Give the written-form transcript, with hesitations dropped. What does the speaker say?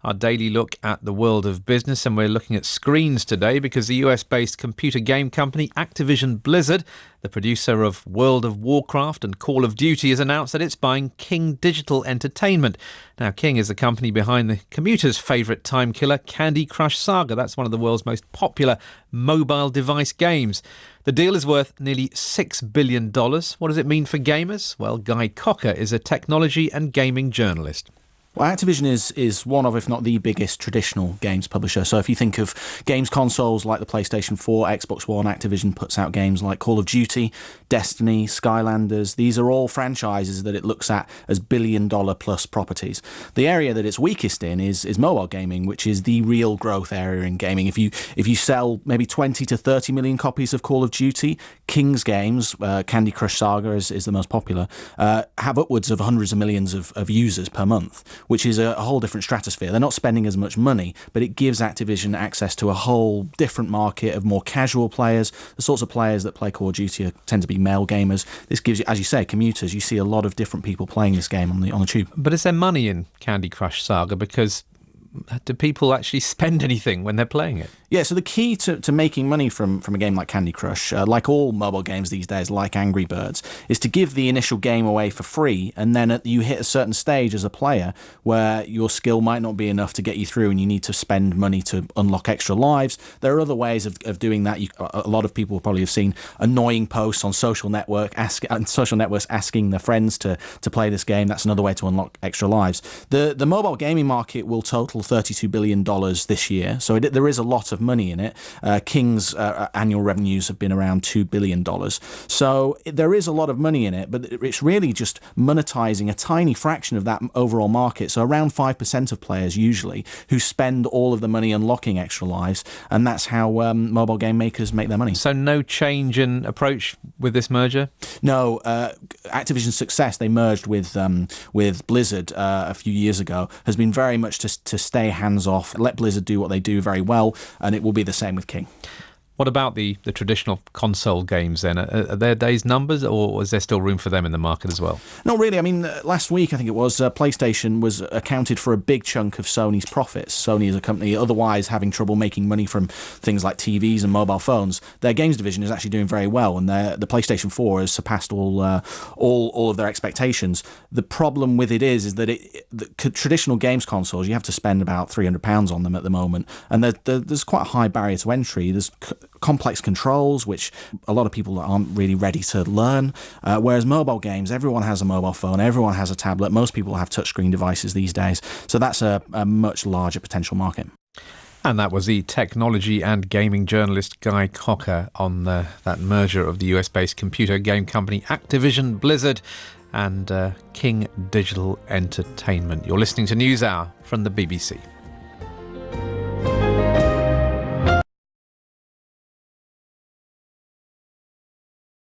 our daily look at the world of business, and we're looking at screens today because the US-based computer game company Activision Blizzard, the producer of World of Warcraft and Call of Duty, has announced that it's buying King Digital Entertainment. Now, King is the company behind the commuter's favourite time killer, Candy Crush Saga. That's one of the world's most popular mobile device games. The deal is worth nearly $6 billion. What does it mean for gamers? Well, Guy Cocker is a technology and gaming journalist. Well, Activision is one of, if not the biggest traditional games publisher. So if you think of games consoles like the PlayStation 4, Xbox One, Activision puts out games like Call of Duty, Destiny, Skylanders. These are all franchises that it looks at as billion-dollar-plus properties. The area that it's weakest in is mobile gaming, which is the real growth area in gaming. If you sell maybe 20 to 30 million copies of Call of Duty, King's games, Candy Crush Saga is the most popular, have upwards of hundreds of millions of users per month, which is a whole different stratosphere. They're not spending as much money, but it gives Activision access to a whole different market of more casual players. The sorts of players that play Call of Duty tend to be male gamers. This gives you, as you say, commuters. You see a lot of different people playing this game on the tube. But is there money in Candy Crush Saga? Because do people actually spend anything when they're playing it? Yeah, so the key to making money from a game like Candy Crush, like all mobile games these days, like Angry Birds, is to give the initial game away for free, and then you hit a certain stage as a player where your skill might not be enough to get you through and you need to spend money to unlock extra lives. There are other ways of doing that. A lot of people will probably have seen annoying posts on social networks asking their friends to play this game. That's another way to unlock extra lives. The mobile gaming market will total $32 billion this year, so there is a lot of money in it. King's annual revenues have been around $2 billion. So there is a lot of money in it, but it's really just monetizing a tiny fraction of that overall market. So around 5% of players usually who spend all of the money unlocking extra lives, and that's how mobile game makers make their money. So no change in approach with this merger? No. Activision's success, they merged with Blizzard a few years ago, has been very much to stay hands-off, let Blizzard do what they do very well, and it will be the same with King. What about the traditional console games then? Are their days numbers, or is there still room for them in the market as well? Not really. I mean, last week, I think it was, PlayStation was accounted for a big chunk of Sony's profits. Sony is a company otherwise having trouble making money from things like TVs and mobile phones. Their games division is actually doing very well, and the PlayStation 4 has surpassed all of their expectations. The problem with it is that the traditional games consoles, you have to spend about £300 on them at the moment, and there's quite a high barrier to entry. There's complex controls, which a lot of people aren't really ready to learn, whereas mobile games, everyone has a mobile phone, everyone has a tablet, most people have touchscreen devices these days, so that's a much larger potential market. And that was the technology and gaming journalist Guy Cocker on that merger of the US-based computer game company Activision Blizzard and King Digital Entertainment. You're listening to NewsHour from the BBC.